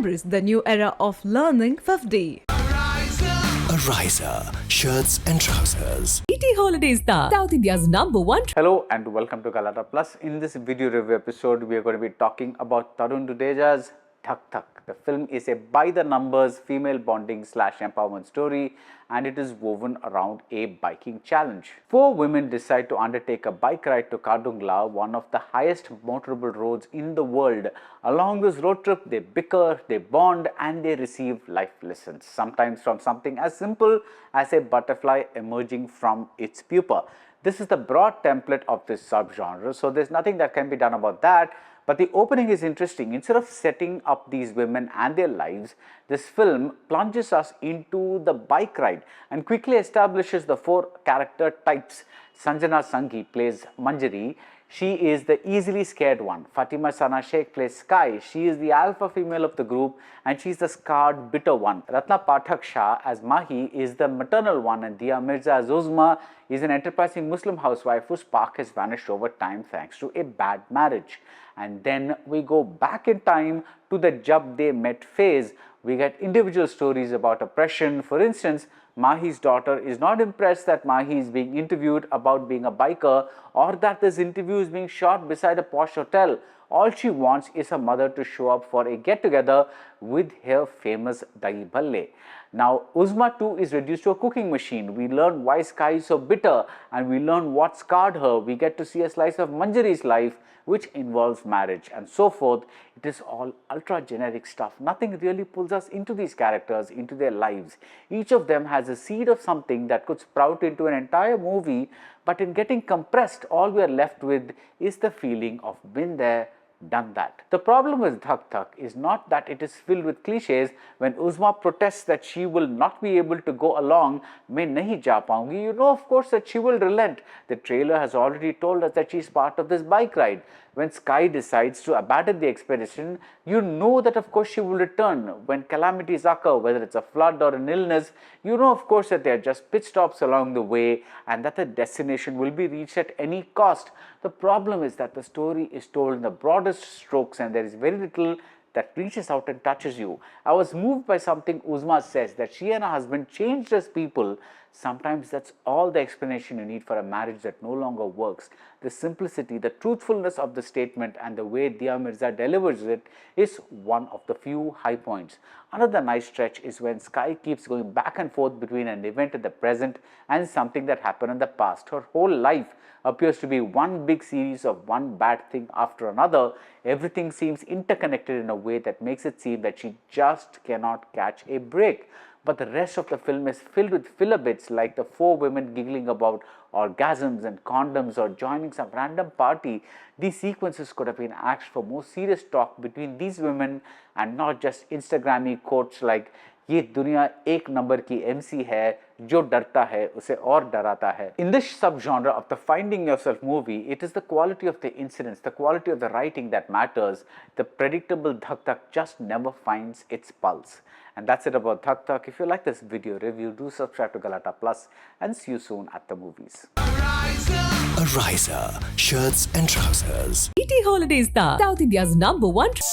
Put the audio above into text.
Embrace the new era of learning FEFDY. A riser, shirts and trousers. ET Holidays Tha, South India's #1. Hello and welcome to Galata Plus. In this video review episode, we are going to be talking about Tarun Dudeja's Dhak Dhak. The film is a by-the-numbers female bonding / empowerment story, and it is woven around a biking challenge. 4 women decide to undertake a bike ride to Kardungla, one of the highest motorable roads in the world. Along this road trip, they bicker, they bond, and they receive life lessons, sometimes from something as simple as a butterfly emerging from its pupa. This is the broad template of this subgenre, so there's nothing that can be done about that. But the opening is interesting. Instead of setting up these women and their lives, this film plunges us into the bike ride and quickly establishes the 4 character types. Sanjana Sanghi plays Manjari. She is the easily scared one. Fatima Shaikh plays Sky. She is the alpha female of the group and she is the scarred, bitter one. Ratna Pathak Shah as Mahi is the maternal one, and Dia Mirza as Uzma is an enterprising Muslim housewife whose spark has vanished over time thanks to a bad marriage. And then we go back in time to the Jab They Met phase. We get individual stories about oppression. For instance, Mahi's daughter is not impressed that Mahi is being interviewed about being a biker, or that this interview is being shot beside a posh hotel. All she wants is her mother to show up for a get-together with her famous Dahi Bhalle. Now, Uzma too is reduced to a cooking machine. We learn why Sky is so bitter, and we learn what scarred her. We get to see a slice of Manjari's life, which involves marriage and so forth. It is all ultra generic stuff. Nothing really pulls us into these characters, into their lives. Each of them has a seed of something that could sprout into an entire movie, but in getting compressed, all we are left with is the feeling of been there, done that. The problem with Dhak Dhak is not that it is filled with cliches. When Uzma protests that she will not be able to go along, main nahi ja paungi, you know of course that she will relent. The trailer has already told us that she is part of this bike ride. When Sky decides to abandon the expedition, you know that of course she will return. When calamities occur, whether it's a flood or an illness, you know of course that they are just pit stops along the way and that the destination will be reached at any cost. The problem is that the story is told in the broadest strokes and there is very little that reaches out and touches you. I was moved by something Uzma says, that she and her husband changed as people. Sometimes that's all the explanation you need for a marriage that no longer works. The simplicity, the truthfulness of the statement and the way Dia Mirza delivers it is one of the few high points. Another nice stretch is when Sky keeps going back and forth between an event in the present and something that happened in the past. Her whole life appears to be one big series of one bad thing after another. Everything seems interconnected in a way that makes it seem that she just cannot catch a break. But the rest of the film is filled with filler bits like the 4 women giggling about orgasms and condoms or joining some random party. These sequences could have been axed for more serious talk between these women and not just Instagrammy quotes like "ये दुनिया एक number की MC है, जो डरता है उसे और डराता है." In this subgenre of the finding yourself movie, it is the quality of the incidents, the quality of the writing that matters. The predictable Dhak Dhak just never finds its pulse. And that's it about Dhak Dhak. If you like this video review, do subscribe to Galata Plus and see you soon at the movies. A riser, shirts and trousers. ET Holidays Tha, South India's #1.